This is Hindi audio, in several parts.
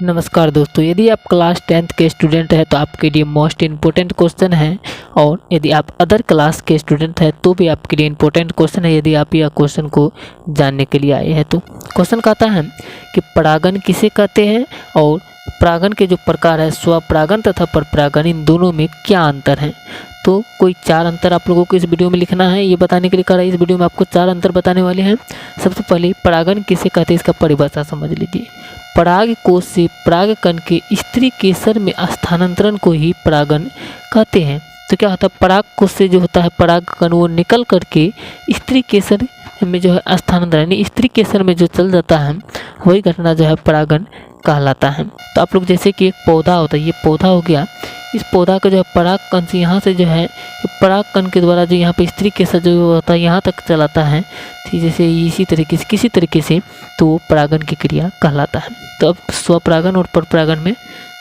नमस्कार दोस्तों, यदि आप क्लास 10th के स्टूडेंट हैं तो आपके लिए मोस्ट इम्पोर्टेंट क्वेश्चन है। और यदि आप अदर क्लास के स्टूडेंट हैं तो भी आपके लिए इम्पोर्टेंट क्वेश्चन है, यदि आप यह क्वेश्चन को जानने के लिए आए हैं। तो क्वेश्चन कहता है कि परागण किसे कहते हैं और परागण के जो प्रकार है स्वपरागण तथा परपरागण, इन दोनों में क्या अंतर है। तो कोई 4 अंतर आप लोगों को इस वीडियो में लिखना है। ये बताने के लिए कह रहा है, इस वीडियो में आपको 4 अंतर बताने वाले हैं। सबसे पहले परागण किसे कहते हैं, इसका परिभाषा समझ लीजिए। पराग कोश से परागकण के स्त्री केसर में स्थानांतरण को ही परागण कहते हैं। तो क्या होता है, पराग कोश से जो होता है परागकण वो निकल करके स्त्री केसर में जो है स्थानांतरण, यानी स्त्री केसर में जो चल जाता है वही घटना जो है परागण कहलाता है। तो आप लोग जैसे कि एक पौधा होता है, ये पौधा हो गया, इस पौधा का जो है परागकण से यहाँ से जो है परागकण के द्वारा जो यहाँ पे स्त्री केसर जो होता है यहाँ तक चलाता है, ठीक जैसे इसी तरीके से किसी तरीके से, तो वो परागण की क्रिया कहलाता है। तो अब स्वपरागण और परपरागण में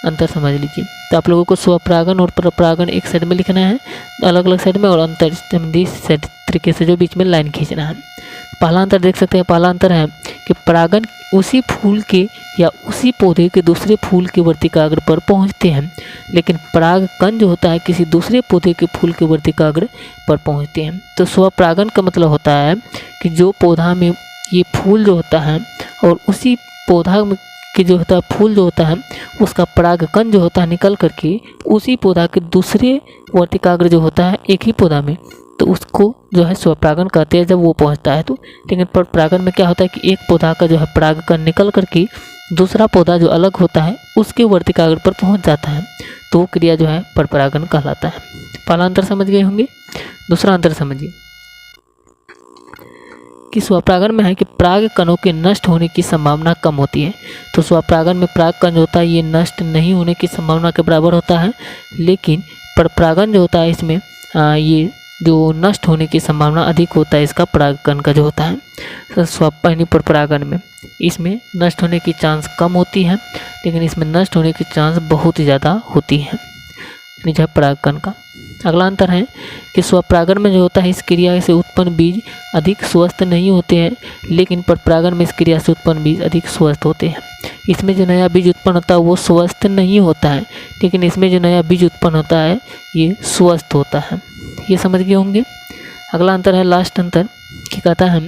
अंतर समझ लीजिए। तो आप लोगों को स्वपरागण और परपरागण एक साइड में लिखना है, अलग अलग साइड में, और अंतर संबंधी तरीके से जो बीच में लाइन खींचना है। पहला अंतर देख सकते हैं, पहला अंतर है कि परागण उसी फूल के या उसी पौधे के दूसरे फूल के वर्तिकाग्र पर पहुंचते हैं, लेकिन परागकण जो होता है किसी दूसरे पौधे के फूल के वर्तिकाग्र पर पहुंचते हैं। तो स्वपरागण का मतलब होता है कि जो पौधा में ये फूल जो होता है और उसी पौधा में कि जो होता है फूल जो होता है उसका परागकण जो होता है निकल करके उसी पौधा के दूसरे वर्तिकाग्र जो होता है एक ही पौधा में, तो उसको जो है स्वपरागण कहते हैं जब वो पहुंचता है। तो लेकिन परपरागण में क्या होता है कि एक पौधा का जो है परागकण निकल करके दूसरा पौधा जो अलग होता है उसके वर्तिकाग्र पर पहुंच जाता है, तो वो क्रिया जो है परपरागण कहलाता है। पहला अंतर समझ गए होंगे। दूसरा अंतर समझिए कि स्वपरागण में है कि परागकणों के नष्ट होने की संभावना कम होती है। तो स्वपरागण में परागकण जो होता है ये नष्ट नहीं होने की संभावना के बराबर होता है, लेकिन परपरागण जो होता है इसमें ये जो नष्ट होने की संभावना अधिक होता है इसका परागकण का जो होता है। परपरागण में इसमें नष्ट होने की चांस कम होती है, लेकिन इसमें नष्ट होने की चांस बहुत ही ज़्यादा होती है, यानी जो है परागकण का। अगला अंतर है कि स्वपरागण में जो होता है इस क्रिया से उत्पन्न बीज अधिक स्वस्थ नहीं होते हैं, लेकिन परपरागण में इस क्रिया से उत्पन्न बीज अधिक स्वस्थ होते हैं। इसमें जो नया बीज उत्पन्न होता है वो स्वस्थ नहीं होता है, लेकिन इसमें जो नया बीज उत्पन्न होता है ये स्वस्थ होता है। ये समझ गए होंगे। अगला अंतर है लास्ट अंतर कि कहता है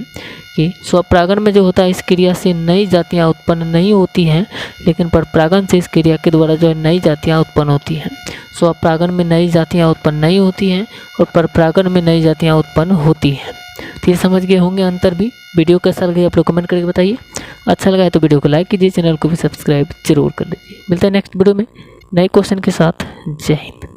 कि स्वपरागण में जो होता है इस क्रिया से नई जातियाँ उत्पन्न नहीं होती हैं, लेकिन परपरागण से इस क्रिया के द्वारा जो है नई जातियाँ उत्पन्न होती हैं। स्वपरागण में नई जातियाँ उत्पन्न नहीं होती हैं और परपरागण में नई जातियाँ उत्पन्न होती हैं। तो ये समझ गए होंगे अंतर भी। वीडियो कैसा लगे आप लोग कमेंट करके बताइए। अच्छा लगा है तो वीडियो को लाइक कीजिए, चैनल को भी सब्सक्राइब जरूर कर लीजिए। मिलते हैं नेक्स्ट वीडियो में नए क्वेश्चन के साथ। जय हिंद।